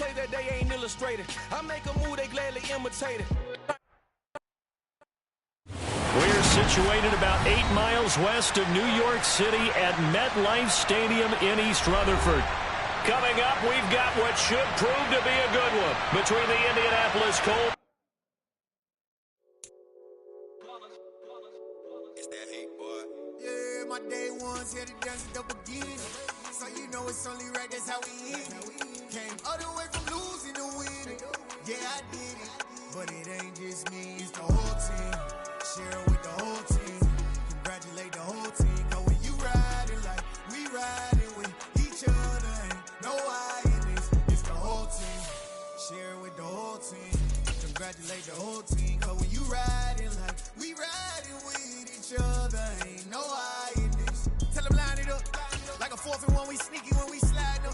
play that they ain't illustrated. I make a move, they gladly imitate it. We're situated about 8 miles west of New York City at MetLife Stadium in East Rutherford. Coming up, we've got what should prove to be a good one between the Indianapolis Colts. It's that hate, boy. Yeah, my day ones here to dance at the beginning. So you know it's only right, that's how we end. Came all the way from losing to winning. Yeah, I did it. But it ain't just me, it's the whole team. Share it with the whole team. Congratulate the whole team. Cause when you riding like we riding with each other, ain't no I in this. It's the whole team. Share it with the whole team. Congratulate the whole team. Cause when you riding like we riding with each other, ain't no I in this. Tell them line it up. Like a 4th and 1, we sneaky when we slide them.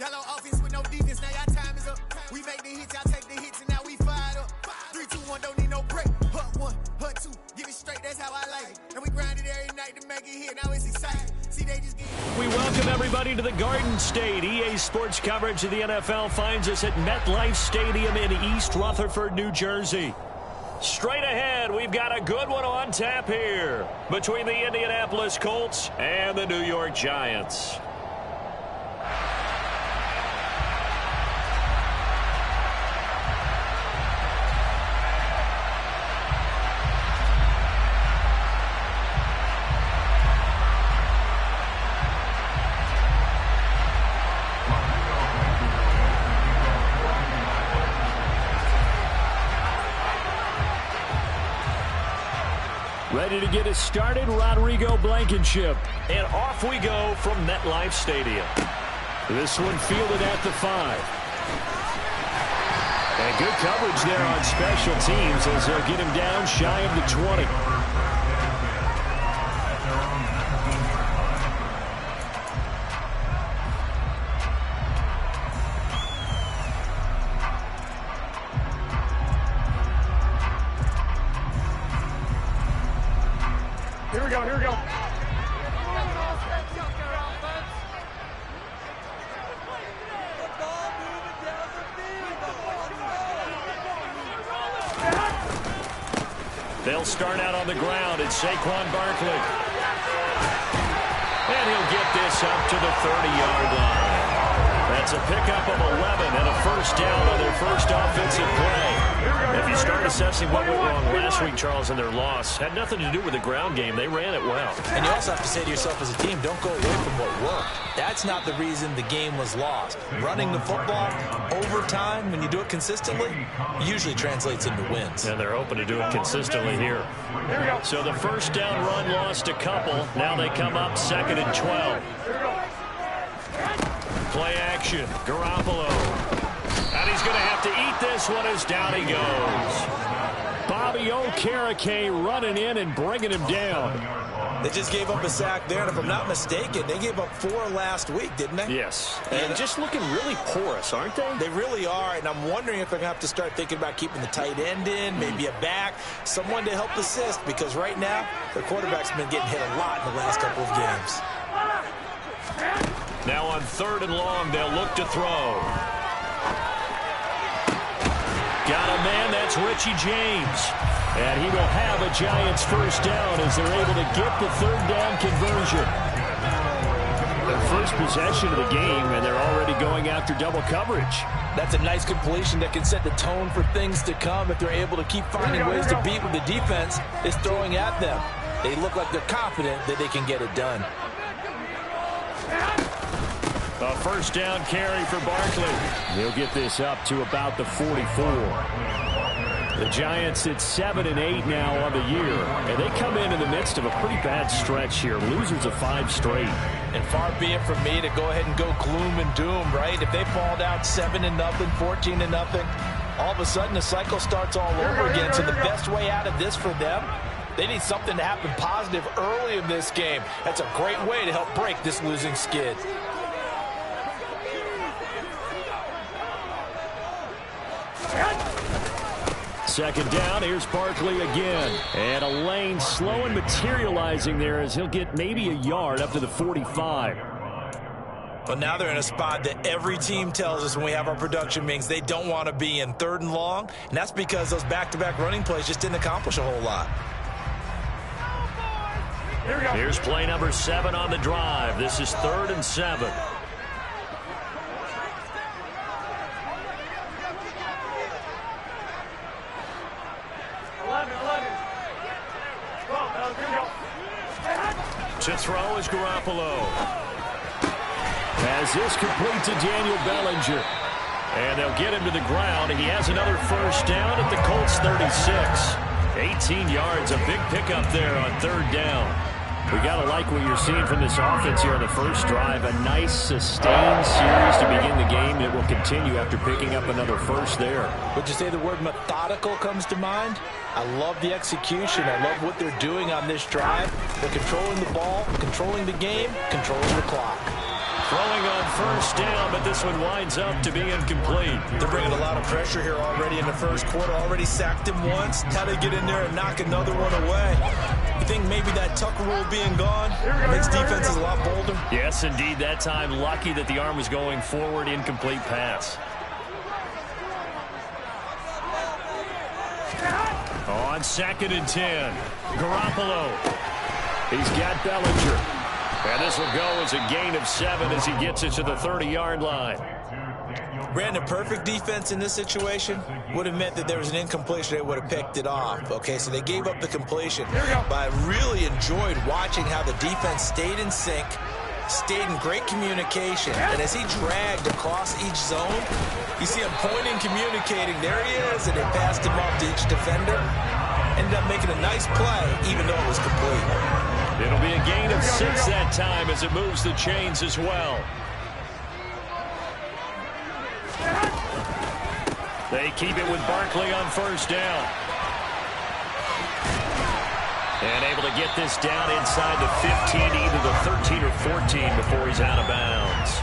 Y'all on offense with no defense, now y'all time is up. We make the hits, y'all take the hits, and now we fired up. 3, 2, 1, don't need no break. Hut 1, hut 2, give it straight, that's how I like it. And we grind it every night to make it here, now it's exciting. See, they just get... We welcome everybody to the Garden State. EA Sports coverage of the NFL finds us at MetLife Stadium in East Rutherford, New Jersey. Straight ahead, we've got a good one on tap here between the Indianapolis Colts and the New York Giants. Ready to get us started, Rodrigo Blankenship. And off we go from MetLife Stadium. This one fielded at the 5. And good coverage there on special teams as they'll get him down shy of the 20. Here we go. They'll start out on the ground. It's Saquon Barkley. And he'll get this up to the 30-yard line. That's a pickup of 11 and a first down on their first offensive play. If you start assessing what went wrong last week, Charles, in their loss, had nothing to do with the ground game. They ran it well. And you also have to say to yourself as a team, don't go away from what worked. That's not the reason the game was lost. Running the football over time, when you do it consistently, usually translates into wins. And they're hoping to do it consistently here. So the first down run lost a couple. Now they come up 2nd and 12. Play action. Garoppolo. And he's going to have to eat this one as down he goes. Bobby Okereke running in and bringing him down. They just gave up a sack there, and if I'm not mistaken, they gave up 4 last week, didn't they? Yes. And just looking really porous, aren't they? They really are, and I'm wondering if they're going to have to start thinking about keeping the tight end in, maybe a back, someone to help assist, because right now, their quarterback's been getting hit a lot in the last couple of games. Now on 3rd and long, they'll look to throw. Got a man, that's Richie James. And he will have a Giants first down as they're able to get the 3rd down conversion. Their first possession of the game, and they're already going after double coverage. That's a nice completion that can set the tone for things to come if they're able to keep finding ways to beat what the defense is throwing at them. They look like they're confident that they can get it done. A first down carry for Barkley. He'll get this up to about the 44. The Giants at 7 and 8 now on the year, and they come in the midst of a pretty bad stretch here. Losers of 5 straight. And far be it from me to go ahead and go gloom and doom, right? If they fall down 7-0, 14-0, all of a sudden the cycle starts all over again. So the best way out of this for them, they need something to happen positive early in this game. That's a great way to help break this losing skid. Second down, here's Barkley again. And a lane slow and materializing there as he'll get maybe a yard up to the 45. But now they're in a spot that every team tells us when we have our production meetings they don't want to be in, 3rd and long. And that's because those back-to-back running plays just didn't accomplish a whole lot. Here's play number 7 on the drive. This is 3rd and 7. To throw is Garoppolo. As this complete to Daniel Bellinger. And they'll get him to the ground. He has another first down at the Colts 36. 18 yards, a big pickup there on 3rd down. We got to like what you're seeing from this offense here on the first drive. A nice, sustained series to begin the game that will continue after picking up another first there. Would you say the word methodical comes to mind? I love the execution. I love what they're doing on this drive. They're controlling the ball, controlling the game, controlling the clock. Throwing on first down, but this one winds up to be incomplete. They're bringing a lot of pressure here already in the first quarter. Already sacked him once. Now they get in there and knock another one away. You think maybe that Tucker rule being gone makes defenses a lot bolder? Yes, indeed. That time, lucky that the arm was going forward. Incomplete pass. On 2nd and 10. Garoppolo. He's got Bellinger. And this will go as a gain of 7 as he gets it to the 30-yard line. Brandon, perfect defense in this situation would have meant that there was an incompletion. They would have picked it off. Okay, so they gave up the completion. But I really enjoyed watching how the defense stayed in sync, stayed in great communication. And as he dragged across each zone, you see him pointing, communicating. There he is, and they passed him off to each defender. Ended up making a nice play, even though it was complete. It'll be a gain of 6 that time as it moves the chains as well. They keep it with Barkley on first down. And able to get this down inside the 15, either the 13 or 14 before he's out of bounds.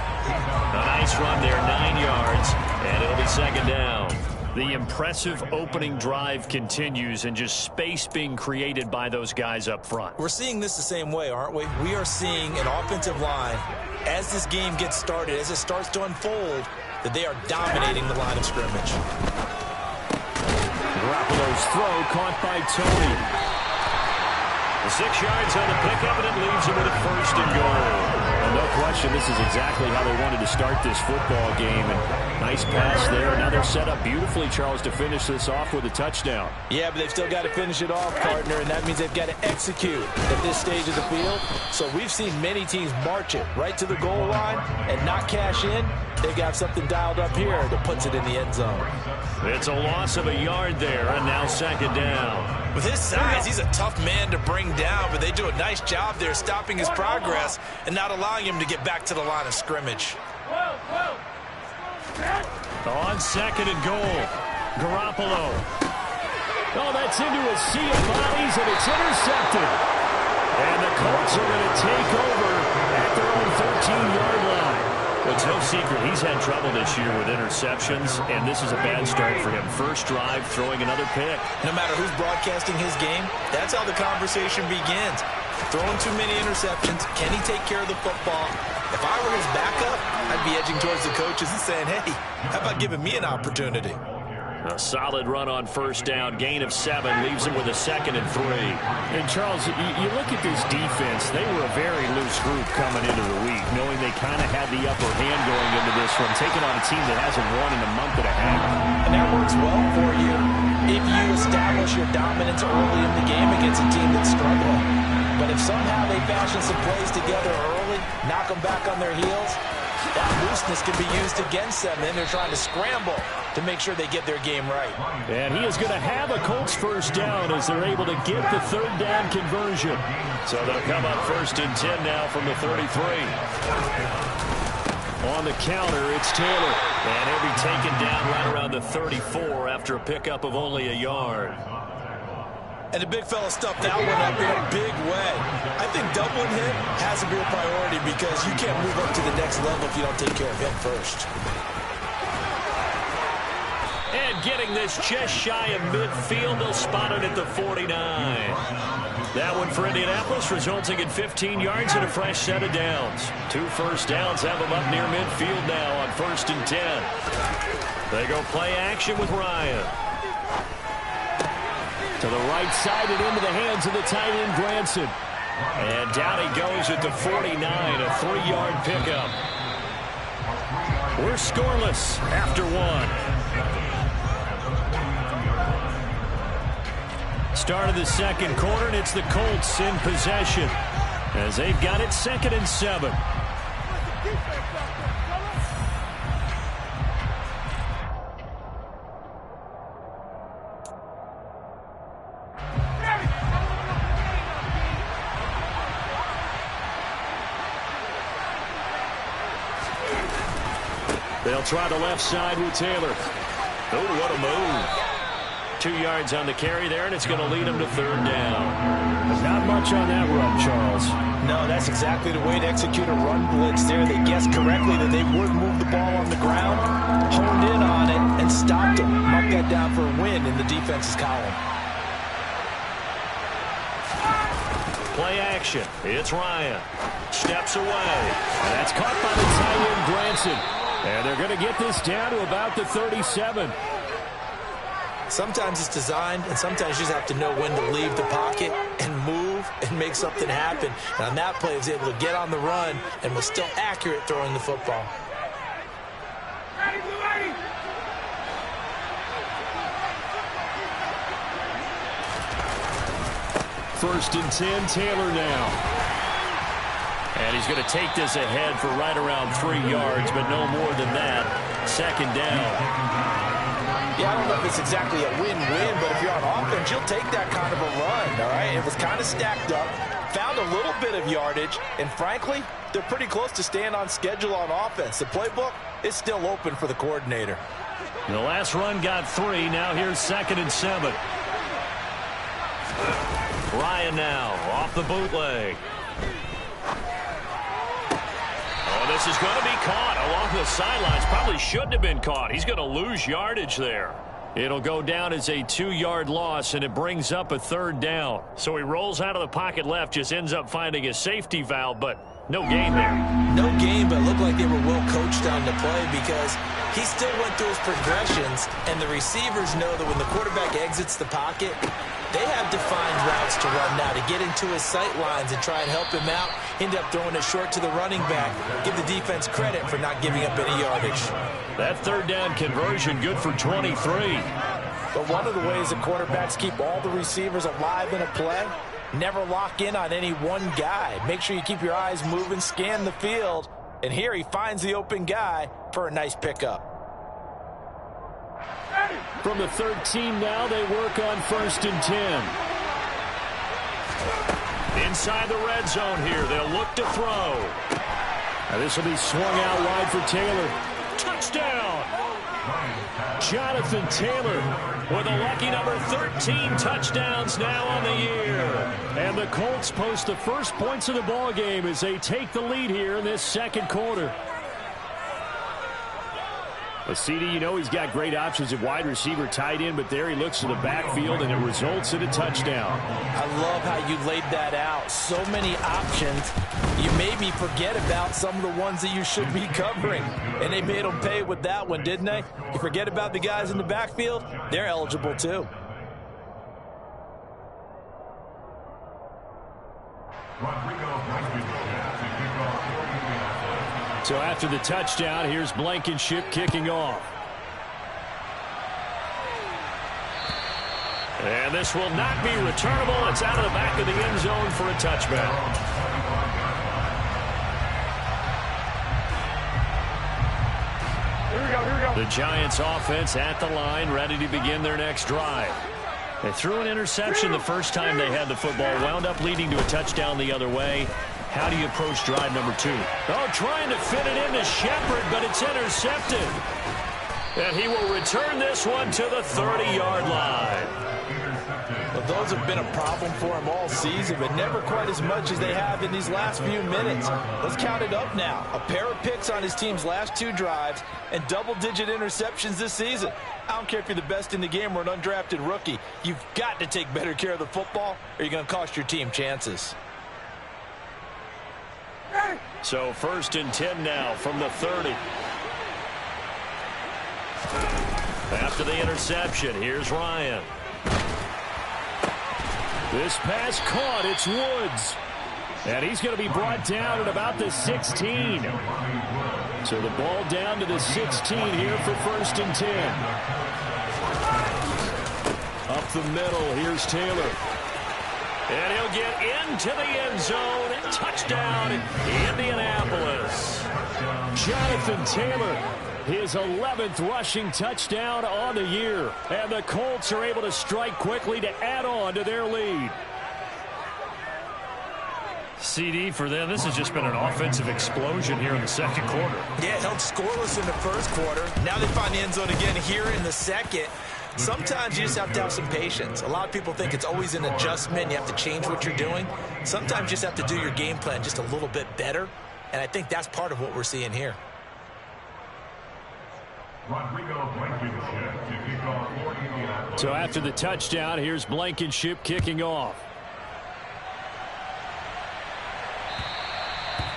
A nice run there, 9 yards, and it'll be 2nd down. The impressive opening drive continues and just space being created by those guys up front. We're seeing this the same way, aren't we? We are seeing an offensive line, as this game gets started, as it starts to unfold, that they are dominating the line of scrimmage. Garoppolo's throw caught by Tony. 6 yards on the pickup, and it leaves him with a 1st and goal. Well, no question, this is exactly how they wanted to start this football game. And nice pass there. Now they're set up beautifully, Charles, to finish this off with a touchdown. Yeah, but they've still got to finish it off, partner, and that means they've got to execute at this stage of the field. So we've seen many teams march it right to the goal line and not cash in. They've got something dialed up here that puts it in the end zone. It's a loss of a yard there, and now 2nd down. With his size, he's a tough man to bring down, but they do a nice job there stopping his progress and not allowing him to get back to the line of scrimmage. On 2nd and goal, Garoppolo. Oh, that's into a sea of bodies, and it's intercepted. And the Colts are going to take over at their own 13-yard line. It's no secret he's had trouble this year with interceptions, and this is a bad start for him. First drive, throwing another pick. No matter who's broadcasting his game, that's how the conversation begins. Throwing too many interceptions, can he take care of the football? If I were his backup, I'd be edging towards the coaches and saying, hey, how about giving me an opportunity? A solid run on first down, gain of 7, leaves him with a 2nd and 3. And, Charles, you look at this defense, they were a very loose group coming into the week, knowing they kind of had the upper hand going into this one, taking on a team that hasn't won in a month and a half. And that works well for you if you establish your dominance early in the game against a team that's struggling. But if somehow they fashion some plays together early, knock them back on their heels, that looseness can be used against them. Then they're trying to scramble to make sure they get their game right. And he is going to have a Colts first down as they're able to get the 3rd down conversion. So they'll come up 1st and 10 now from the 33. On the counter, it's Taylor. And he'll be taken down right around the 34 after a pickup of only a yard. And the big fella stuffed that one up in a big way. I think doubling him has to be a priority because you can't move up to the next level if you don't take care of him first. And And getting this just shy of midfield, they'll spot it at the 49. That one for Indianapolis, resulting in 15 yards and a fresh set of downs. 2 first downs have them up near midfield now on 1st and 10. They go play action with Ryan. To the right side and into the hands of the tight end, Granson. And down he goes at the 49, a 3-yard pickup. We're scoreless after 1. Start of the second quarter, and it's the Colts in possession as they've got it 2nd and 7. They'll try the left side with Taylor. Oh, what a move. 2 yards on the carry there, and it's going to lead them to 3rd down. Not much on that run, Charles. No, that's exactly the way to execute a run blitz there. They guessed correctly that they would move the ball on the ground, honed in on it, and stopped them. Mark that down for a win in the defense's column. Play action. It's Ryan. Steps away. And that's caught by the tight end, Granson. And they're going to get this down to about the 37. Sometimes it's designed, and sometimes you just have to know when to leave the pocket and move and make something happen. And on that play, he was able to get on the run and was still accurate throwing the football. First and 10, Taylor now. And he's going to take this ahead for right around 3 yards, but no more than that. 2nd down. Yeah, I don't know if it's exactly a win-win, but if you're on offense, you'll take that kind of a run, all right? It was kind of stacked up, found a little bit of yardage, and frankly, they're pretty close to staying on schedule on offense. The playbook is still open for the coordinator. The last run got 3. Now here's 2nd and 7. Ryan now off the bootleg. Oh, this is going to be caught along the sidelines. Probably shouldn't have been caught. He's going to lose yardage there. It'll go down as a 2-yard loss, and it brings up a 3rd down. So he rolls out of the pocket left, just ends up finding a safety valve, but no gain there. No gain, but it looked like they were well coached on the play because he still went through his progressions, and the receivers know that when the quarterback exits the pocket, they have defined routes to run now to get into his sight lines and try and help him out. End up throwing it short to the running back. Give the defense credit for not giving up any yardage. That 3rd down conversion good for 23. But one of the ways that quarterbacks keep all the receivers alive in a play, never lock in on any one guy. Make sure you keep your eyes moving, scan the field. And here he finds the open guy for a nice pickup. From the 13 now, they work on 1st and 10. Inside the red zone here, they'll look to throw. Now this will be swung out wide for Taylor. Touchdown! Jonathan Taylor with a lucky number 13 touchdowns now on the year. And the Colts post the first points of the ball game as they take the lead here in this 2nd quarter. But CD, you know he's got great options at wide receiver, tight end, but there he looks to the backfield, and it results in a touchdown. I love how you laid that out. So many options. You made me forget about some of the ones that you should be covering. And they made them pay with that one, didn't they? You forget about the guys in the backfield, they're eligible too. So after the touchdown, here's Blankenship kicking off. And this will not be returnable. It's out of the back of the end zone for a touchback. The Giants offense at the line, ready to begin their next drive. They threw an interception the first time they had the football, wound up leading to a touchdown the other way. How do you approach drive number 2? Oh, trying to fit it into Shepard, but it's intercepted. And he will return this one to the 30-yard line. Well, those have been a problem for him all season, but never quite as much as they have in these last few minutes. Let's count it up now. A pair of picks on his team's last 2 drives and double-digit interceptions this season. I don't care if you're the best in the game or an undrafted rookie. You've got to take better care of the football or you're going to cost your team chances. So 1st and 10 now from the 30. After the interception, here's Ryan. This pass caught. It's Woods. And he's going to be brought down at about the 16. So the ball down to the 16 here for 1st and 10. Up the middle, here's Taylor. And he'll get into the end zone. Touchdown, Indianapolis. Jonathan Taylor, his 11th rushing touchdown on the year. And the Colts are able to strike quickly to add on to their lead. CD for them, this has just been an offensive explosion here in the 2nd quarter. Yeah, held scoreless in the 1st quarter. Now they find the end zone again here in the 2nd. Sometimes you just have to have some patience. A lot of people think it's always an adjustment. You have to change what you're doing. Sometimes you just have to do your game plan just a little bit better. And I think that's part of what we're seeing here. So after the touchdown, here's Blankenship kicking off.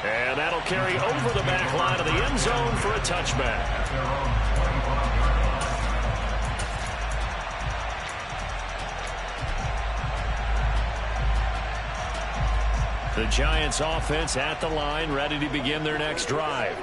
And that'll carry over the back line of the end zone for a touchback. The Giants offense at the line, ready to begin their next drive.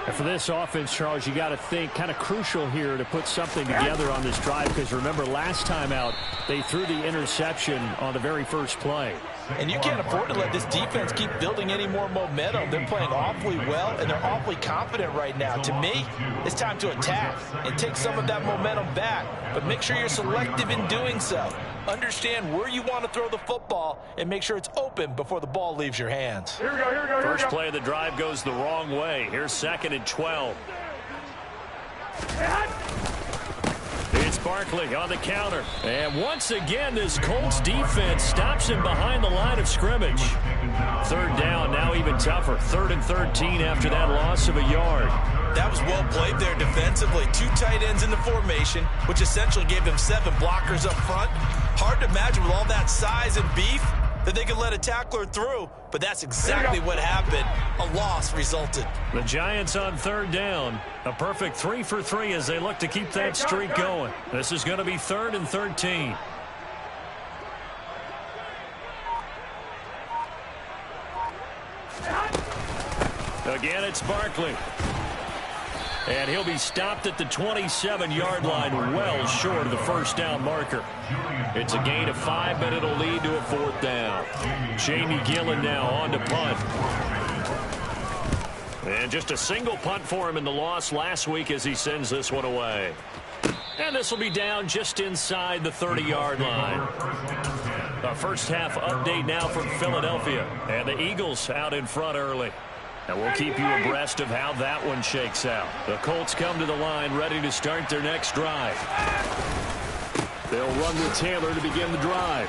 And for this offense, Charles, you got to think kind of crucial here to put something together on this drive, because remember last time out they threw the interception on the very first play. And you can't afford to let this defense keep building any more momentum. They're playing awfully well, and they're awfully confident right now. To me, it's time to attack and take some of that momentum back, but make sure you're selective in doing so. Understand where you want to throw the football and make sure it's open before the ball leaves your hands. Here we go. First play of the drive goes the wrong way. Here's 2nd and 12. It's Barkley on the counter. And once again, this Colts defense stops him behind the line of scrimmage. 3rd down, now even tougher. 3rd and 13 after that loss of a yard. That was well played there defensively. 2 tight ends in the formation, which essentially gave them 7 blockers up front. Hard to imagine with all that size and beef that they could let a tackler through, but that's exactly what happened. A loss resulted. The Giants on 3rd down. A perfect 3 for 3 as they look to keep that streak going. This is going to be 3rd and 13. Again, it's Barkley. And he'll be stopped at the 27-yard line, well short of the 1st down marker. It's a gain of 5, but it'll lead to a 4th down. Jamie Gillen now on to punt. And just a single punt for him in the loss last week as he sends this one away. And this will be down just inside the 30-yard line. A first half update now from Philadelphia. And the Eagles out in front early. And we'll keep you abreast of how that one shakes out. The Colts come to the line ready to start their next drive. They'll run with Taylor to begin the drive.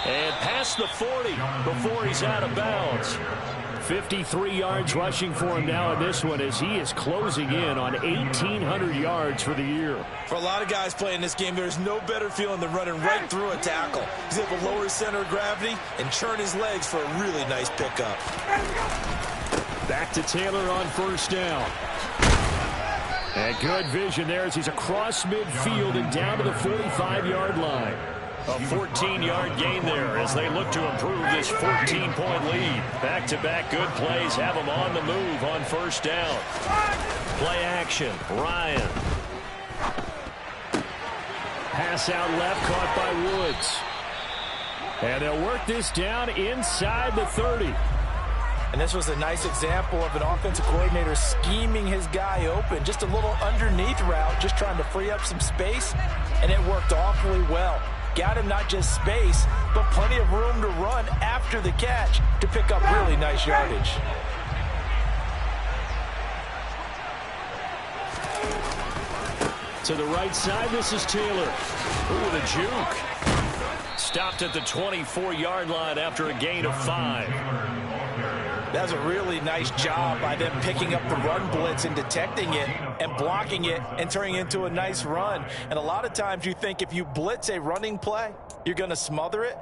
And past the 40 before he's out of bounds. 53 yards rushing for him now in this one as he is closing in on 1,800 yards for the year. For a lot of guys playing this game, there's no better feeling than running right through a tackle. He's able to lower his center of gravity and churn his legs for a really nice pickup. Back to Taylor on 1st down. And good vision there as he's across midfield and down to the 45-yard line. A 14-yard gain there as they look to improve this 14-point lead. Back-to-back good plays have them on the move on 1st down. Play action, Ryan. Pass out left, caught by Woods. And they'll work this down inside the 30. And this was a nice example of an offensive coordinator scheming his guy open. Just a little underneath route, just trying to free up some space, and it worked awfully well. Got him not just space, but plenty of room to run after the catch to pick up really nice yardage. To the right side, this is Taylor. Ooh, the juke. Stopped at the 24-yard line after a gain of 5. That's a really nice job by them picking up the run blitz and detecting it and blocking it and turning it into a nice run. And a lot of times you think if you blitz a running play, you're going to smother it.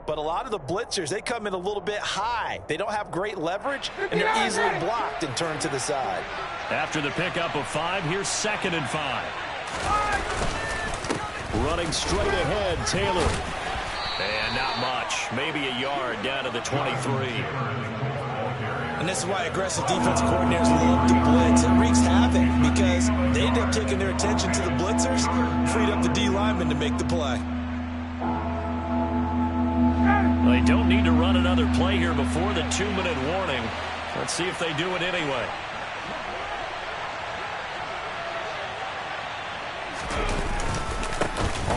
But a lot of the blitzers, they come in a little bit high. They don't have great leverage, and they're easily blocked and turned to the side. After the pickup of 5, here's 2nd and 5. Running straight ahead, Taylor. And not much. Maybe a yard down to the 23. And this is why aggressive defensive coordinators love to blitz. It wreaks havoc because they end up taking their attention to the blitzers, freed up the D lineman to make the play. They don't need to run another play here before the 2-minute warning. Let's see if they do it anyway.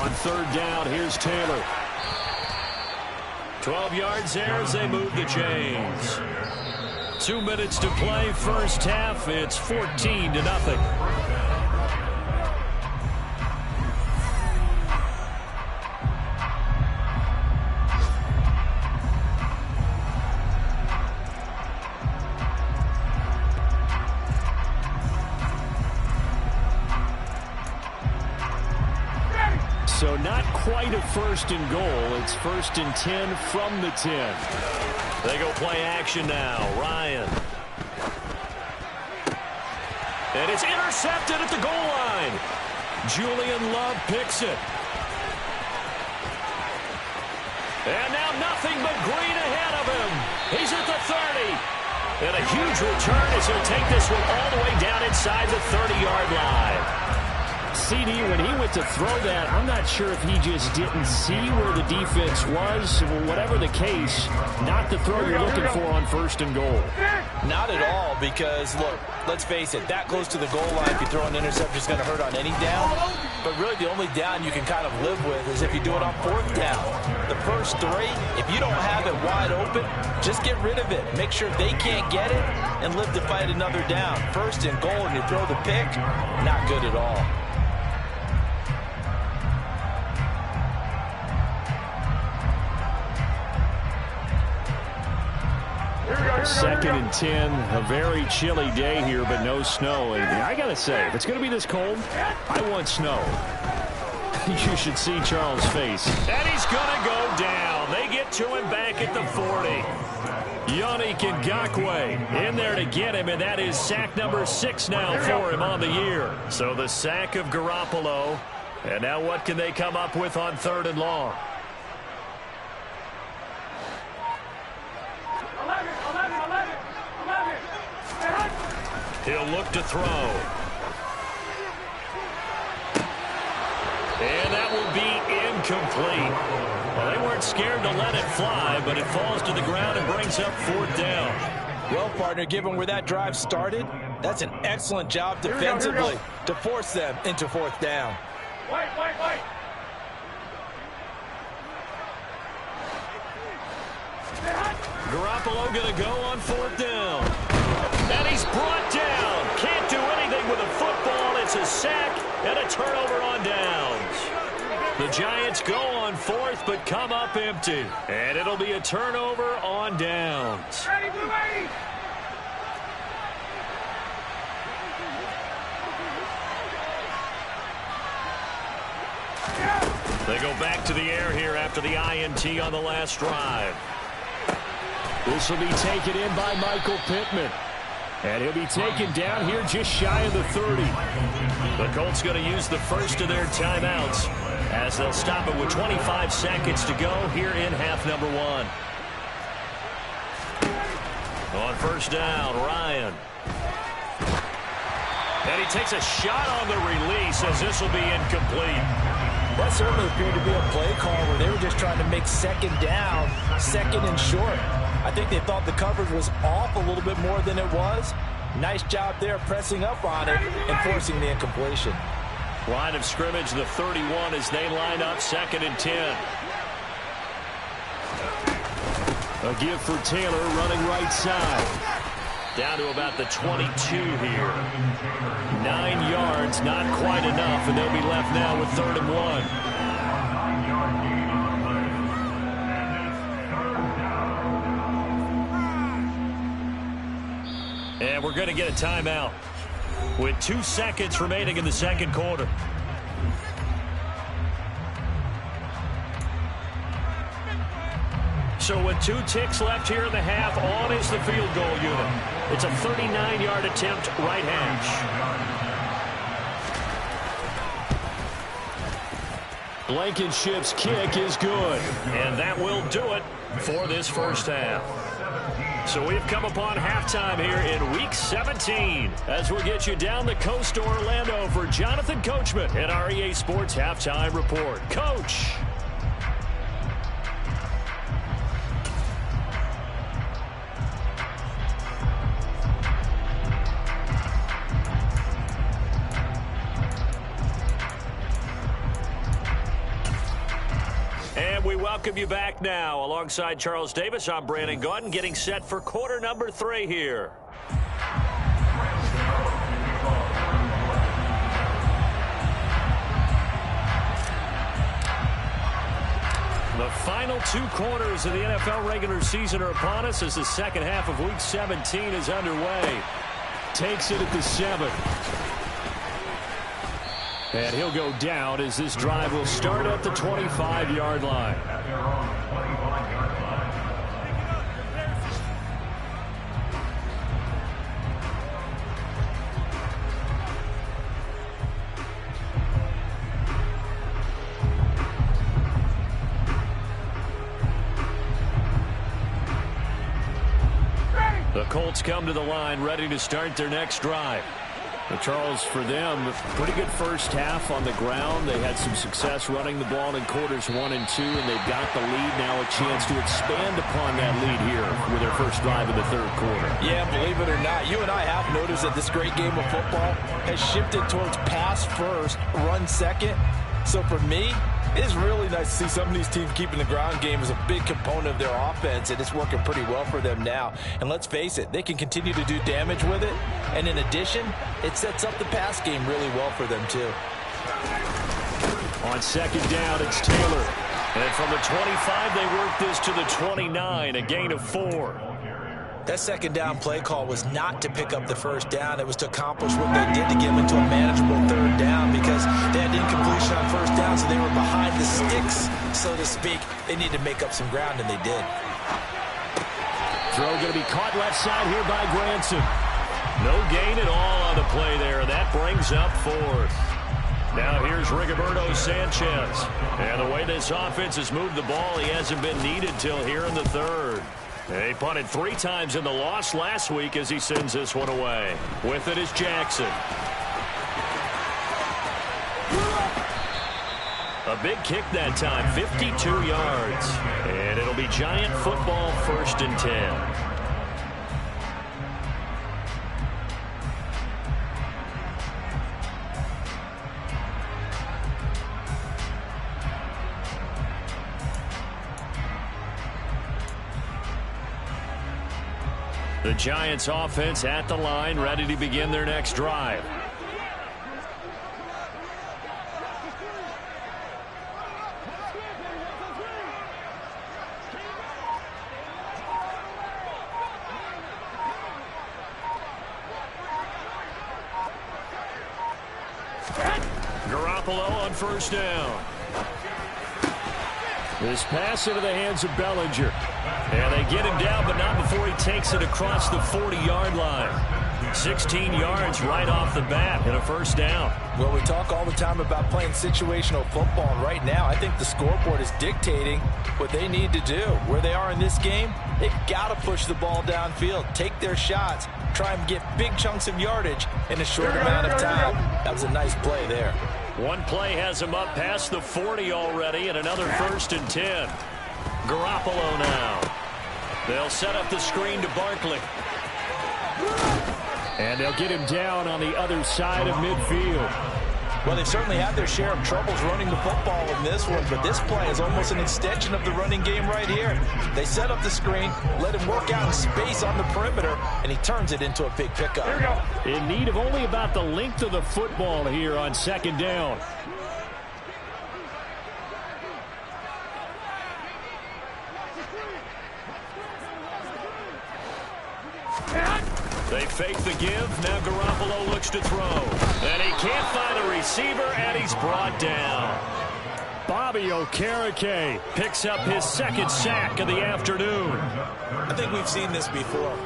On 3rd down, here's Taylor. 12 yards there as they move the chains. 2 minutes to play, first half. It's 14-0. So not quite a 1st and goal. It's 1st and 10 from the 10. They go play action now. Ryan. And it's intercepted at the goal line. Julian Love picks it. And now nothing but green ahead of him. He's at the 30. And a huge return as he'll take this one all the way down inside the 30-yard line. CD, when he went to throw that, I'm not sure if he just didn't see where the defense was. Whatever the case, not the throw you're looking for on 1st and goal. Not at all, because, look, let's face it, that close to the goal line, if you throw an interception, is going to hurt on any down. But really, the only down you can kind of live with is if you do it on 4th down. The first 3, if you don't have it wide open, just get rid of it. Make sure they can't get it and live to fight another down. 1st and goal, and you throw the pick, not good at all. 2nd and 10, a very chilly day here, but no snow. And I got to say, if it's going to be this cold, I want snow. You should see Charles' face. And he's going to go down. They get to him back at the 40. Yannick Ngakoue in there to get him, and that is sack number 6 now for him on the year. So the sack of Garoppolo. And now what can they come up with on 3rd and long? He'll look to throw. And that will be incomplete. Well, they weren't scared to let it fly, but it falls to the ground and brings up 4th down. Well, partner, given where that drive started, that's an excellent job defensively to force them into 4th down. Wait. Garoppolo going to go on 4th down. And he's brought down. Can't do anything with a football. It's a sack and a turnover on downs. The Giants go on 4th, but come up empty. And it'll be a turnover on downs. They go back to the air here after the INT on the last drive. This will be taken in by Michael Pittman. And he'll be taken down here just shy of the 30. The Colts going to use the first of their timeouts as they'll stop it with 25 seconds to go here in half number 1. On 1st down, Ryan. And he takes a shot on the release as this will be incomplete. That certainly appeared to be a play call where they were just trying to make 2nd down, 2nd and short. I think they thought the coverage was off a little bit more than it was. Nice job there pressing up on it and forcing the incompletion. Line of scrimmage, the 31 as they line up 2nd and 10. A give for Taylor running right side. Down to about the 22 here. 9 yards. yards, not quite enough, and they'll be left now with 3rd and 1. And we're going to get a timeout with 2 seconds remaining in the second quarter. So with 2 ticks left here in the half, on is the field goal unit. It's a 39-yard attempt, right hash. Blankenship's kick is good. And that will do it for this first half. So we've come upon halftime here in Week 17 as we get you down the coast to Orlando for Jonathan Coachman at our EA Sports Halftime Report. Coach. We welcome you back now. Alongside Charles Davis, I'm Brandon Gaudin, getting set for quarter number 3 here. The final 2 quarters of the NFL regular season are upon us as the second half of Week 17 is underway. Takes it at the 7. And he'll go down as this drive will start at the 25-yard line. The Colts come to the line ready to start their next drive. Well, Charles, for them, pretty good first half on the ground. They had some success running the ball in quarters 1 and 2, and they've got the lead now, a chance to expand upon that lead here with their first drive in the 3rd quarter. Yeah, believe it or not, you and I have noticed that this great game of football has shifted towards pass first, run second. So for me, it's really nice to see some of these teams keeping the ground game as a big component of their offense, and it's working pretty well for them now. And let's face it, they can continue to do damage with it. And in addition, it sets up the pass game really well for them, too. On 2nd down, it's Taylor. And from the 25, they work this to the 29, a gain of 4. That 2nd down play call was not to pick up the 1st down. It was to accomplish what they did to get them into a manageable 3rd down because they had incompletion on 1st down, so they were behind the sticks, so to speak. They needed to make up some ground, and they did. Throw going to be caught left side here by Granson. No gain at all on the play there. That brings up 4th. Now here's Rigoberto Sanchez. And the way this offense has moved the ball, he hasn't been needed till here in the 3rd. They punted 3 times in the loss last week as he sends this one away. With it is Jackson. A big kick that time, 52 yards. And it'll be Giant football, 1st and 10. The Giants offense at the line, ready to begin their next drive. Garoppolo on 1st down. This pass into the hands of Bellinger. And they get him down, but not before he takes it across the 40-yard line. 16 yards right off the bat and a 1st down. Well, we talk all the time about playing situational football, and right now I think the scoreboard is dictating what they need to do. Where they are in this game, they've got to push the ball downfield, take their shots, try and get big chunks of yardage in a short amount of time. That was a nice play there. One play has him up past the 40 already, and another 1st and 10. Garoppolo now. They'll set up the screen to Barkley. And they'll get him down on the other side of midfield. Well, they've certainly had their share of troubles running the football in this one, but this play is almost an extension of the running game right here. They set up the screen, let him work out in space on the perimeter, and he turns it into a big pickup. Here we go. In need of only about the length of the football here on second down. They fake the give. Now Garoppolo looks to throw. And he can't find a receiver, and he's brought down. Bobby Okereke picks up his second sack of the afternoon. I think we've seen this before.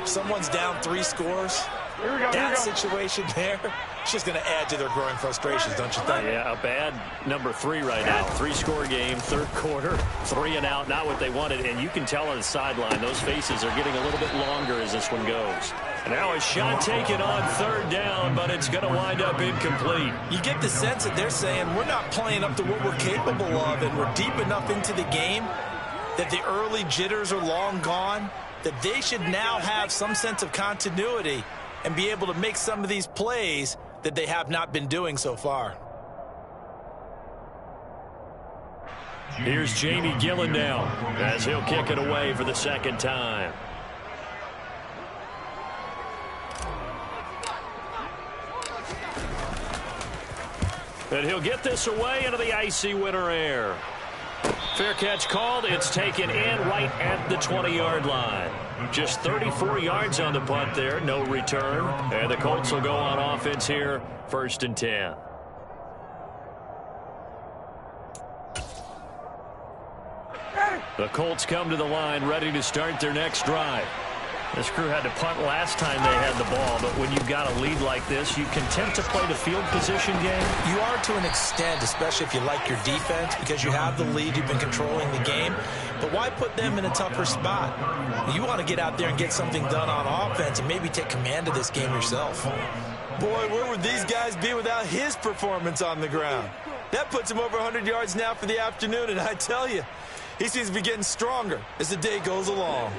Someone's down 3 scores. That situation there, it's just going to add to their growing frustrations, don't you think? Yeah, a bad number 3 right now. 3-score game, third quarter, 3 and out, not what they wanted. And you can tell on the sideline, those faces are getting a little bit longer as this one goes. And now a shot taken on third down, but it's going to wind up incomplete. You get the sense that they're saying we're not playing up to what we're capable of, and we're deep enough into the game that the early jitters are long gone, that they should now have some sense of continuity and be able to make some of these plays that they have not been doing so far. Here's Jamie Gillen now as he'll kick it away for the second time. And he'll get this away into the icy winter air. Fair catch called. It's taken in right at the 20-yard line. Just 34 yards on the punt there. No return. And the Colts will go on offense here. 1st and 10. The Colts come to the line ready to start their next drive. This crew had to punt last time they had the ball, but when you've got a lead like this, you content to play the field position game? You are to an extent, especially if you like your defense, because you have the lead, you've been controlling the game. But why put them in a tougher spot? You want to get out there and get something done on offense and maybe take command of this game yourself. Boy, where would these guys be without his performance on the ground? That puts him over 100 yards now for the afternoon, and I tell you, he seems to be getting stronger as the day goes along.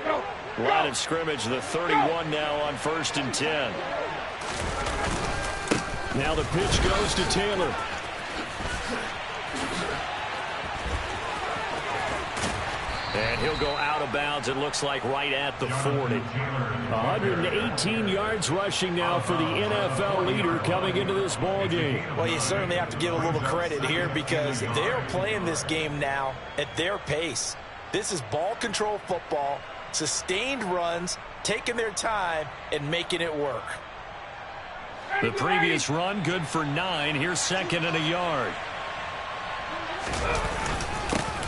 Line of scrimmage, the 31 now on 1st and 10. Now the pitch goes to Taylor. And he'll go out of bounds, it looks like, right at the 40. 118 yards rushing now for the NFL leader coming into this ball game. Well, you certainly have to give a little credit here because they're playing this game now at their pace. This is ball control football, sustained runs, taking their time, and making it work. The previous run, good for 9. Here's 2nd and a yard.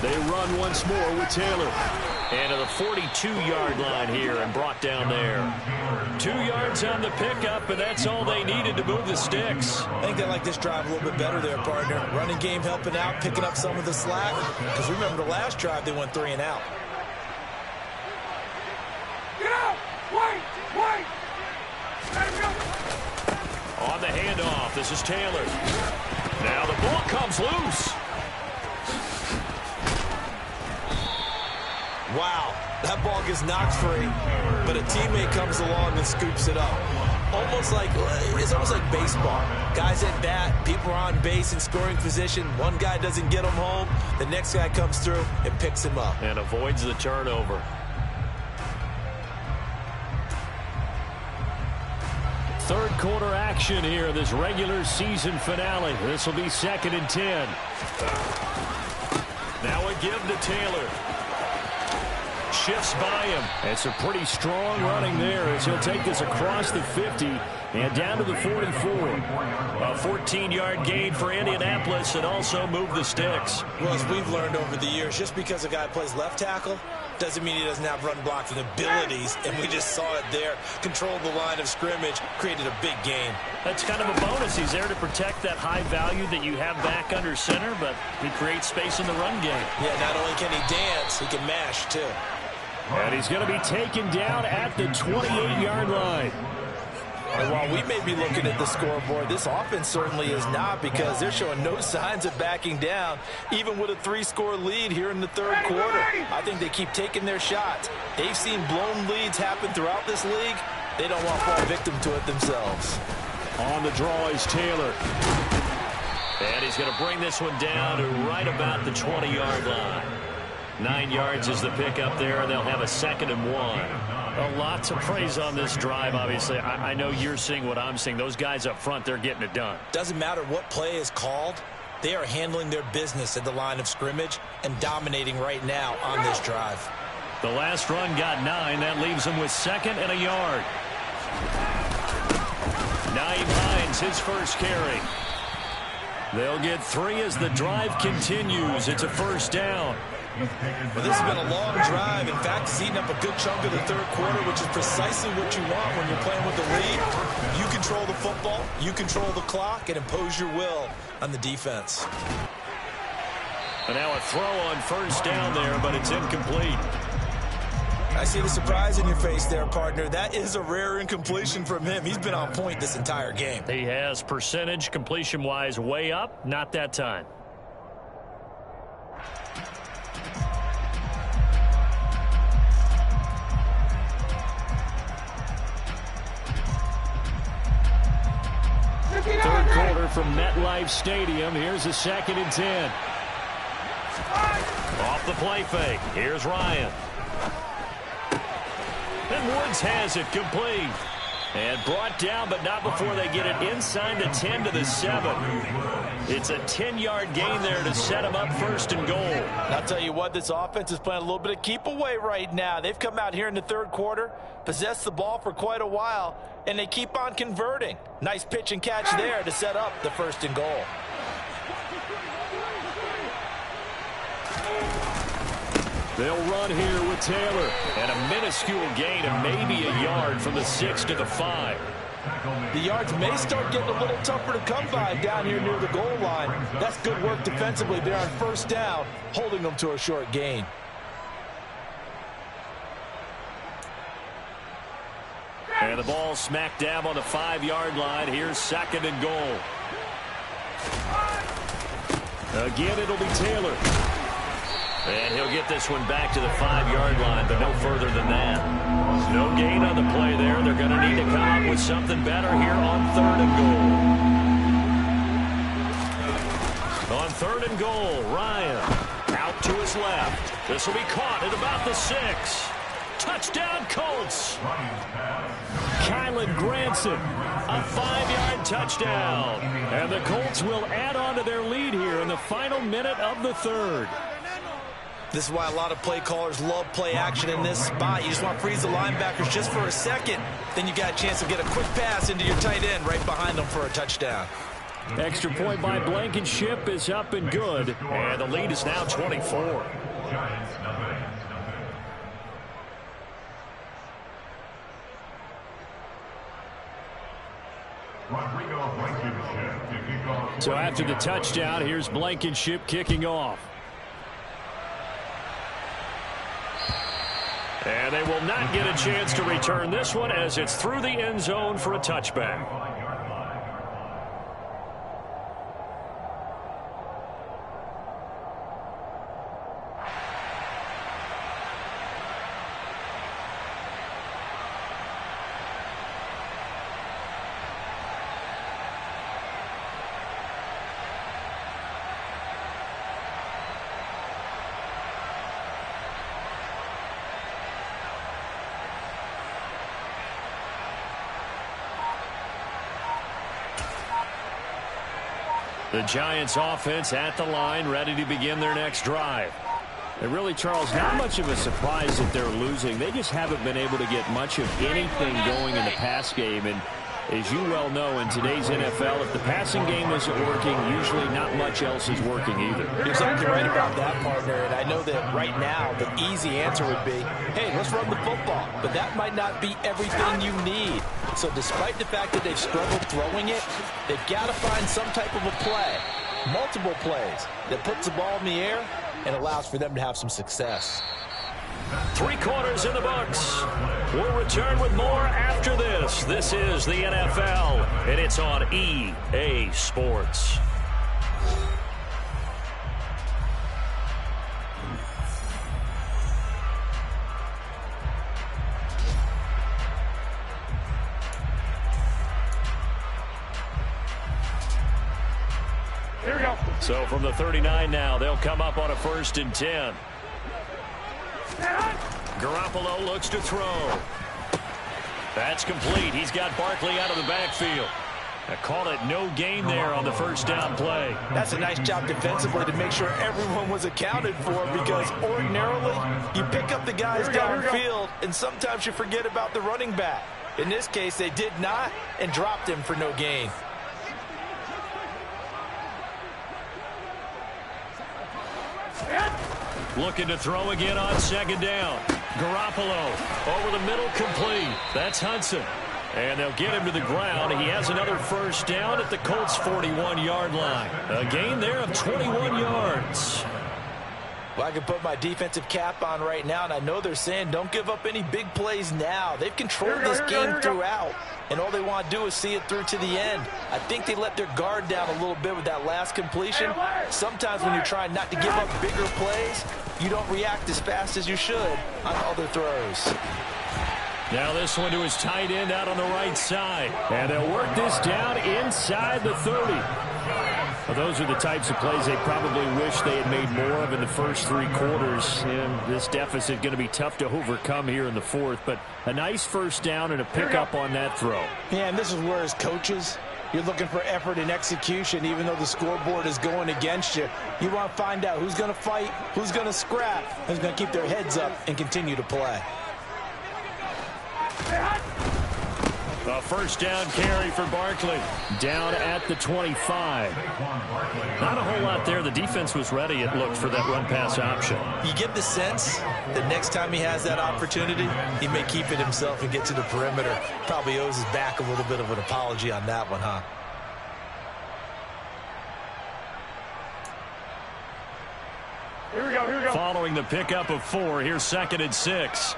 They run once more with Taylor. And to the 42-yard line here and brought down there. 2 yards on the pickup, and that's all they needed to move the sticks. I think they like this drive a little bit better there, partner. Running game helping out, picking up some of the slack. Because remember the last drive, they went 3 and out. Get out! Wait! On the handoff, this is Taylor. Now the ball comes loose. Wow, that ball gets knocked free, but a teammate comes along and scoops it up. It's almost like baseball. Guys at bat, people are on base in scoring position. One guy doesn't get him home. The next guy comes through and picks him up. And avoids the turnover. Third quarter action here, this regular season finale. This will be 2nd and 10. Now a give to Taylor. Shifts by him. It's a pretty strong running there as he'll take this across the 50 and down to the 44. A 14-yard gain for Indianapolis and also move the sticks. Well, as we've learned over the years, just because a guy plays left tackle doesn't mean he doesn't have run blocking abilities, and we just saw it there. Controlled the line of scrimmage, created a big gain. That's kind of a bonus. He's there to protect that high value that you have back under center, but he creates space in the run game. Yeah, not only can he dance, he can mash, too. And he's going to be taken down at the 28-yard line. And while we may be looking at the scoreboard, this offense certainly is not, because they're showing no signs of backing down, even with a 3-score lead here in the third quarter. I think they keep taking their shots. They've seen blown leads happen throughout this league. They don't want to fall victim to it themselves. On the draw is Taylor. And he's going to bring this one down to right about the 20-yard line. 9 yards is the pickup there, and they'll have a 2nd and 1. Well, lots of praise on this drive, obviously. I know you're seeing what I'm seeing. Those guys up front, they're getting it done. Doesn't matter what play is called. They are handling their business at the line of scrimmage and dominating right now on this drive. The last run got 9. That leaves them with 2nd and a yard. Nyheim Hines, his first carry. They'll get 3 as the drive continues. It's a 1st down. Well, this has been a long drive. In fact, it's eating up a good chunk of the 3rd quarter, which is precisely what you want when you're playing with the lead. You control the football, you control the clock, and impose your will on the defense. And now a throw on 1st down there, but it's incomplete. I see the surprise in your face there, partner. That is a rare incompletion from him. He's been on point this entire game. He has percentage completion-wise way up. Not that time. Third quarter from MetLife Stadium. Here's a 2nd and 10. Off the play fake. Here's Ryan. And Woods has it complete. And brought down, but not before they get it inside the 10 to the 7. It's a 10-yard gain there to set them up 1st and goal. And I'll tell you what, this offense is playing a little bit of keep away right now. They've come out here in the 3rd quarter, possessed the ball for quite a while, and they keep on converting. Nice pitch and catch there to set up the 1st and goal. They'll run here with Taylor. And a minuscule gain of maybe a yard from the 6 to the 5. The yards may start getting a little tougher to come by down here near the goal line. That's good work defensively there on 1st down, holding them to a short gain. And the ball smack dab on the 5-yard line. Here's 2nd and goal. Again, it'll be Taylor. And he'll get this one back to the 5-yard line, but no further than that. No gain on the play there. They're going to need to come up with something better here on 3rd and goal. On 3rd and goal, Ryan out to his left. This will be caught at about the 6. Touchdown, Colts. Kylan Granson, a 5-yard touchdown. And the Colts will add on to their lead here in the final minute of the 3rd. This is why a lot of play callers love play action in this spot. You just want to freeze the linebackers just for a second. Then you got a chance to get a quick pass into your tight end right behind them for a touchdown. Extra point by Blankenship is up and good. And the lead is now 24. So after the touchdown, here's Blankenship kicking off. And they will not get a chance to return this one as it's through the end zone for a touchback. The Giants offense at the line, ready to begin their next drive. And really, Charles, not much of a surprise that they're losing. They just haven't been able to get much of anything going in the pass game. And as you well know, in today's NFL, if the passing game isn't working, usually not much else is working either. You're exactly right about that, partner. And I know that right now the easy answer would be, hey, let's run the football. But that might not be everything you need. So despite the fact that they've struggled throwing it, they've got to find some type of a play, multiple plays, that puts the ball in the air and allows for them to have some success. 3 quarters in the books. We'll return with more after this. This is the NFL, and it's on EA Sports. Here we go. So from the 39 now, they'll come up on a 1st and 10. Garoppolo looks to throw. That's complete. He's got Barkley out of the backfield. I call it no gain there on the 1st down play. That's a nice job defensively to make sure everyone was accounted for, because ordinarily you pick up the guys downfield and sometimes you forget about the running back. In this case, they did not and dropped him for no gain. Looking to throw again on 2nd down. Garoppolo over the middle, complete. That's Hudson. And they'll get him to the ground. He has another 1st down at the Colts' 41-yard line. A gain there of 21 yards. Well, I can put my defensive cap on right now, and I know they're saying don't give up any big plays now. They've controlled this game throughout, and all they want to do is see it through to the end. I think they let their guard down a little bit with that last completion. Sometimes when you're trying not to give up bigger plays, you don't react as fast as you should on other throws. Now this one to his tight end out on the right side. And they'll work this down inside the 30. Well, those are the types of plays they probably wish they had made more of in the first 3 quarters. And this deficit going to be tough to overcome here in the 4th. But a nice 1st down and a pickup on that throw. Yeah, and this is where as coaches, you're looking for effort and execution, even though the scoreboard is going against you. You want to find out who's going to fight, who's going to scrap, who's going to keep their heads up and continue to play. A 1st down carry for Barkley. Down at the 25. Not a whole lot there. The defense was ready, it looked, for that run-pass option. You get the sense that next time he has that opportunity, he may keep it himself and get to the perimeter. Probably owes his back a little bit of an apology on that one, huh? Here we go, here we go. Following the pickup of 4, here's 2nd and 6.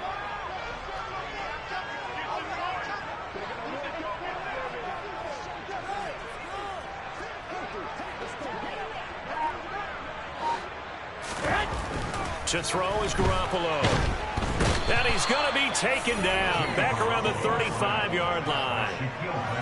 To throw is Garoppolo. And he's going to be taken down back around the 35-yard line.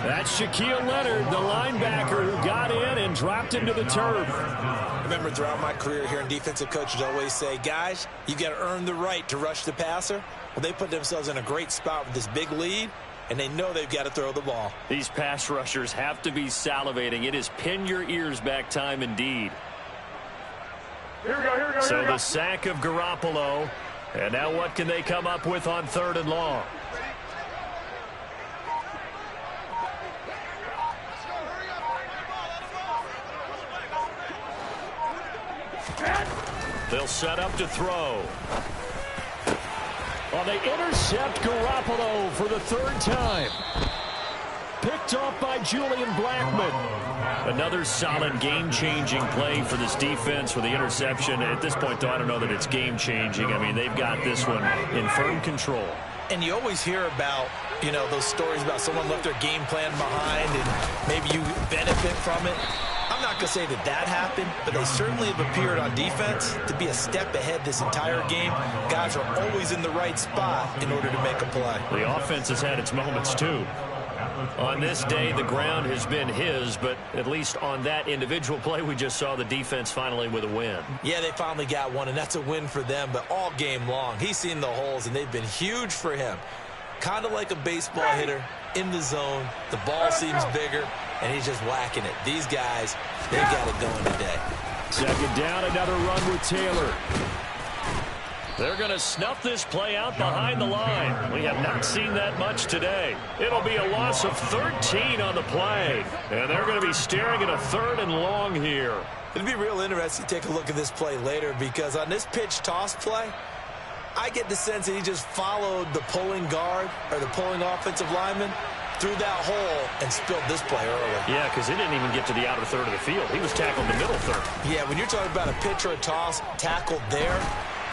That's Shaquille Leonard, the linebacker, who got in and dropped him to the turf. I remember throughout my career here in defensive coaches always say, guys, you got to earn the right to rush the passer. Well, they put themselves in a great spot with this big lead, and they know they've got to throw the ball. These pass rushers have to be salivating. It is pin your ears back time indeed. Here we go, here we go, So here we go. the sack of Garoppolo. And now what can they come up with on 3rd and long? They'll set up to throw. Well, they intercept Garoppolo for the 3rd time. Picked off by Julian Blackmon. Another solid game-changing play for this defense with the interception. At this point, though, I don't know that it's game-changing. I mean, they've got this one in firm control. And you always hear about, you know, those stories about someone left their game plan behind and maybe you benefit from it. I'm not going to say that that happened, but they certainly have appeared on defense to be a step ahead this entire game. Guys are always in the right spot in order to make a play. The offense has had its moments, too. On this day, the ground has been his, but at least on that individual play, we just saw the defense finally with a win. Yeah, they finally got one, and that's a win for them, but all game long, he's seen the holes, and they've been huge for him. Kind of like a baseball hitter in the zone. The ball seems bigger, and he's just whacking it. These guys, they got it going today. 2nd down, another run with Taylor. They're going to snuff this play out behind the line. We have not seen that much today. It'll be a loss of 13 on the play. And they're going to be staring at a 3rd and long here. It'll be real interesting to take a look at this play later, because on this pitch toss play, I get the sense that he just followed the pulling guard or the pulling offensive lineman through that hole and spilled this play early. Yeah, because he didn't even get to the outer 3rd of the field. He was tackled in the middle 3rd. Yeah, when you're talking about a pitch or a toss tackled there,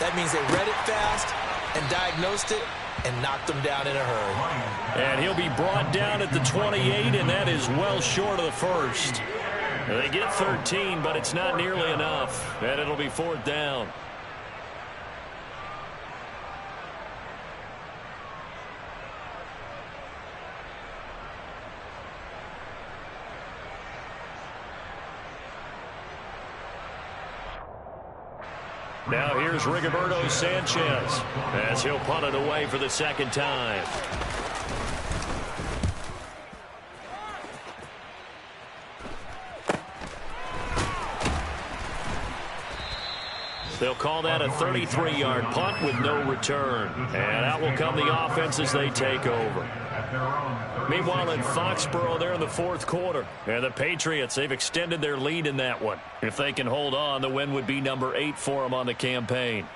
that means they read it fast and diagnosed it and knocked them down in a hurry. And he'll be brought down at the 28, and that is well short of the 1st. They get 13, but it's not nearly enough. And it'll be 4th down. Now here's Rigoberto Sanchez as he'll punt it away for the second time. They'll call that a 33-yard punt with no return. And out will come the offense as they take over. Meanwhile, in Foxborough, they're in the fourth quarter. And the Patriots, they've extended their lead in that one. If they can hold on, the win would be number 8 for them on the campaign.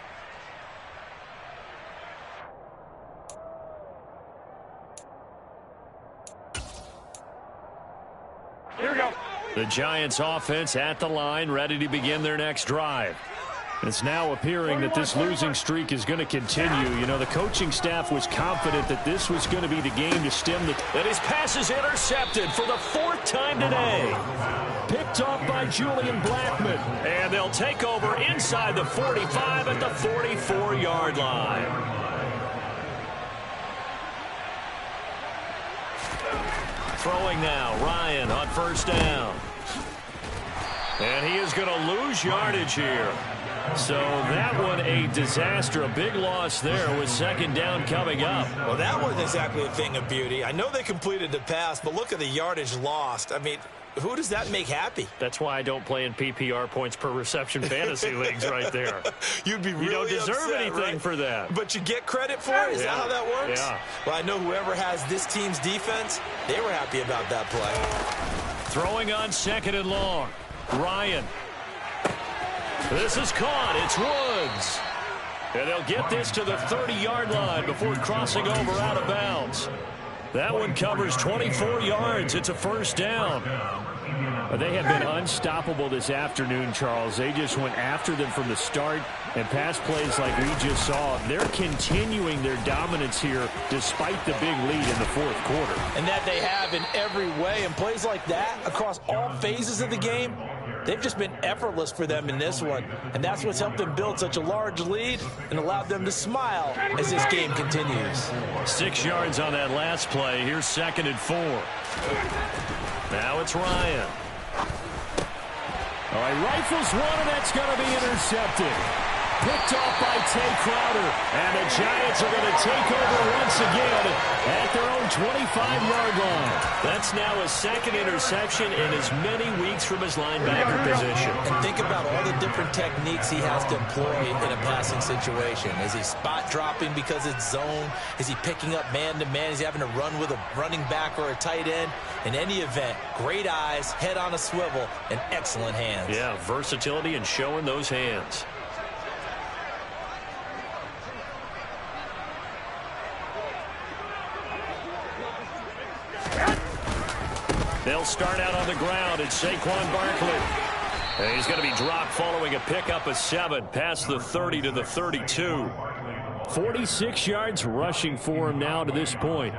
Here we go. The Giants offense at the line, ready to begin their next drive. It's now appearing that this losing streak is going to continue. You know, the coaching staff was confident that this was going to be the game to stem the... And his pass is intercepted for the 4th time today. Picked off by Julian Blackmon. And they'll take over inside the 45 at the 44-yard line. Throwing now, Ryan on first down. And he is going to lose yardage here. So that one a disaster, a big loss there with second down coming up. Well, that wasn't exactly a thing of beauty. I know they completed the pass, but look at the yardage lost. I mean, who does that make happy? That's why I don't play in PPR points per reception fantasy leagues right there. You'd be really You don't deserve upset, anything right? for that. But you get credit for it? Is that how that works? Yeah. Well, I know whoever has this team's defense, they were happy about that play. Throwing on second and long. Ryan. This is caught. It's Woods. And they'll get this to the 30-yard line before crossing over out of bounds. That one covers 24 yards. It's a first down. They have been unstoppable this afternoon, Charles. They just went after them from the start, and pass plays like we just saw. They're continuing their dominance here despite the big lead in the fourth quarter. And that they have in every way. And plays like that across all phases of the game, they've just been effortless for them in this one. And that's what's helped them build such a large lead and allowed them to smile as this game continues. 6 yards on that last play. Here's second and 4. Now it's Ryan. All right, rifles one, and that's going to be intercepted. Picked off by Tay Crowder. And the Giants are going to take over once again at their own 25-yard line. That's now a second interception in as many weeks from his linebacker position. And think about all the different techniques he has to employ in a passing situation. Is he spot dropping because it's zone? Is he picking up man-to-man? Is he having to run with a running back or a tight end? In any event, great eyes, head on a swivel, and excellent hands. Yeah, versatility and showing those hands. They'll start out on the ground. It's Saquon Barkley. And he's going to be dropped following a pickup of 7 past the 30 to the 32. 46 yards rushing for him now to this point.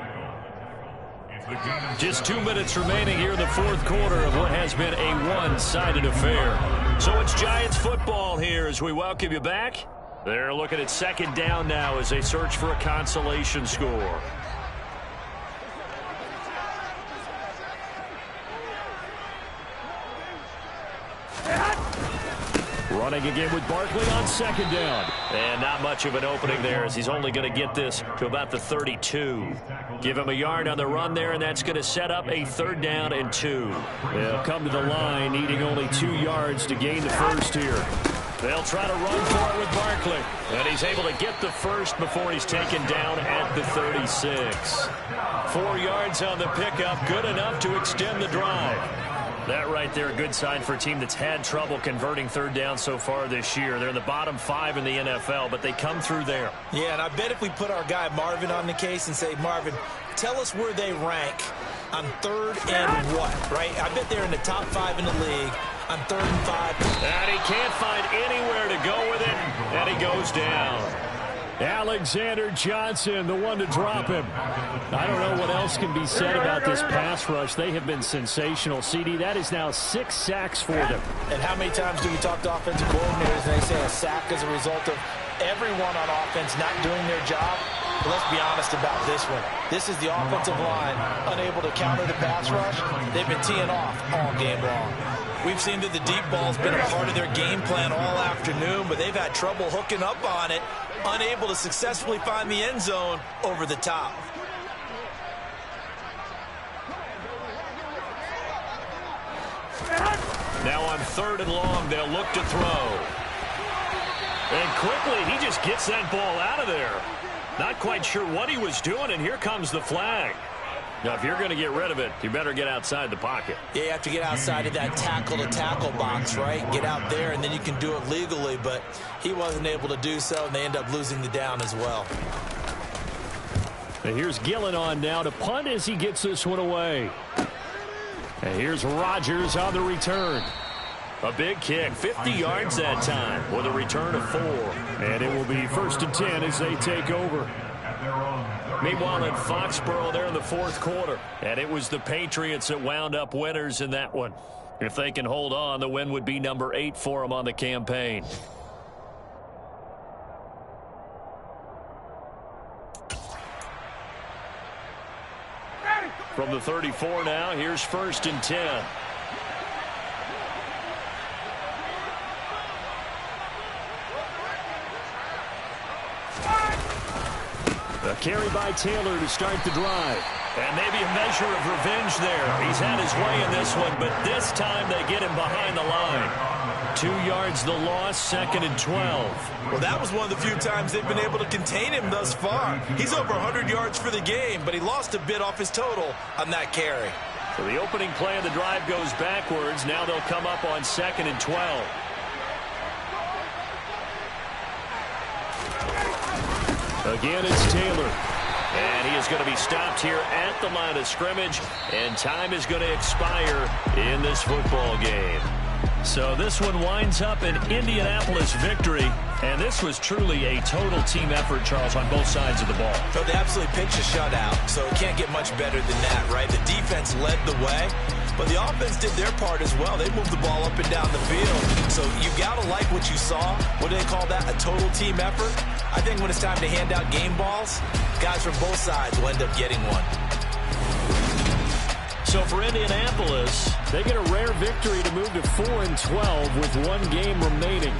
Just 2 minutes remaining here in the fourth quarter of what has been a one-sided affair. So it's Giants football here as we welcome you back. They're looking at second down now as they search for a consolation score. Running again with Barkley on second down. And not much of an opening there as he's only going to get this to about the 32. Give him a yard on the run there, and that's going to set up a 3rd down and 2. They'll come to the line needing only 2 yards to gain the first here. They'll try to run for it with Barkley. And he's able to get the first before he's taken down at the 36. 4 yards on the pickup, good enough to extend the drive. That right there, a good sign for a team that's had trouble converting 3rd down so far this year. They're in the bottom 5 in the NFL, but they come through there. Yeah, and I bet if we put our guy Marvin on the case and say, Marvin, tell us where they rank on 3rd and what, right? I bet they're in the top 5 in the league on 3rd and 5. And he can't find anywhere to go with it, and he goes down. Alexander Johnson, the one to drop him. I don't know what else can be said about this pass rush. They have been sensational. CD, that is now 6 sacks for them. And how many times do we talk to offensive coordinators and they say a sack is a result of everyone on offense not doing their job? But let's be honest about this one. This is the offensive line unable to counter the pass rush. They've been teeing off all game long. We've seen that the deep ball's been a part of their game plan all afternoon, but they've had trouble hooking up on it, unable to successfully find the end zone over the top. Now on 3rd and long, they'll look to throw. And quickly, he just gets that ball out of there. Not quite sure what he was doing, and here comes the flag. Now, if you're going to get rid of it, you better get outside the pocket. Yeah, you have to get outside of that tackle-to-tackle box, right? Get out there, and then you can do it legally, but he wasn't able to do so, and they end up losing the down as well. And here's Gillen on now to punt as he gets this one away. And here's Rodgers on the return. A big kick, 50 yards that time with a return of 4. And it will be 1st and 10 as they take over. Meanwhile, in Foxborough, they're in the 4th quarter. And it was the Patriots that wound up winners in that one. If they can hold on, the win would be number 8 for them on the campaign. From the 34 now, here's 1st and 10. A carry by Taylor to start the drive. And maybe a measure of revenge there. He's had his way in this one, but this time they get him behind the line. 2 yards the loss, 2nd and 12. Well, that was one of the few times they've been able to contain him thus far. He's over 100 yards for the game, but he lost a bit off his total on that carry. So the opening play of the drive goes backwards. Now they'll come up on 2nd and 12. Again, it's Taylor. And he is going to be stopped here at the line of scrimmage. And time is going to expire in this football game. So this one winds up an Indianapolis victory. And this was truly a total team effort, Charles, on both sides of the ball. So they absolutely pitched a shutout, so it can't get much better than that, right? The defense led the way, but the offense did their part as well. They moved the ball up and down the field. So you got to like what you saw. What do they call that? A total team effort? I think when it's time to hand out game balls, guys from both sides will end up getting one. So for Indianapolis, they get a rare victory to move to 4-12 with 1 game remaining.